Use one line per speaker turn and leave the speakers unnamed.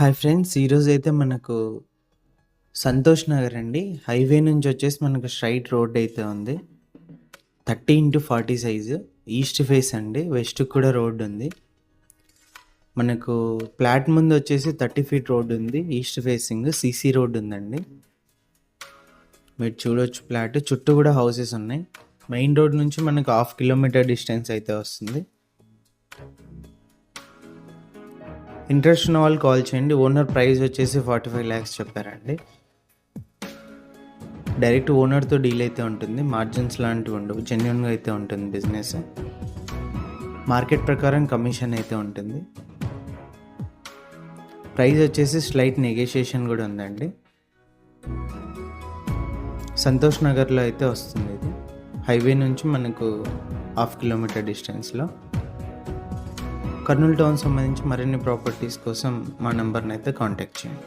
Hi friends, ఈరోజైతే మనకు సంతోష్ నగర్ అండి. హైవే నుంచి వచ్చేసి మనకు స్ట్రైట్ రోడ్ అయితే ఉంది. 30x40 సైజు, ఈస్ట్ ఫేస్ అండి. వెస్ట్కి కూడా రోడ్ ఉంది. మనకు ఫ్లాట్ ముందు వచ్చేసి 30 ఫీట్ రోడ్ ఉంది. ఈస్ట్ ఫేసింగ్ సీసీ రోడ్ ఉందండి. మీరు చూడొచ్చు ఫ్లాట్ చుట్టూ కూడా హౌసెస్ ఉన్నాయి. మెయిన్ రోడ్ నుంచి మనకు 1/2 కిలోమీటర్ డిస్టెన్స్ అయితే వస్తుంది. ఇంట్రెస్ట్ ఉన్న వాళ్ళు కాల్ చేయండి. ఓనర్ ప్రైస్ వచ్చేసి 45 lakhs చెప్పారండి. డైరెక్ట్ ఓనర్తో డీల్ అయితే ఉంటుంది. మార్జిన్స్ లాంటివి ఉండవు. జెన్యున్గా అయితే ఉంటుంది బిజినెస్. మార్కెట్ ప్రకారం కమిషన్ అయితే ఉంటుంది. ప్రైస్ వచ్చేసి స్లైట్ నెగోషియేషన్ కూడా ఉందండి. సంతోష్ నగర్లో అయితే వస్తుంది. ఇది హైవే నుంచి మనకు 1/2 కిలోమీటర్ డిస్టెన్స్లో. కర్నూలు టౌన్ సంబంధించి మరిన్ని ప్రాపర్టీస్ కోసం మా నెంబర్ని అయితే కాంటాక్ట్ చేయండి.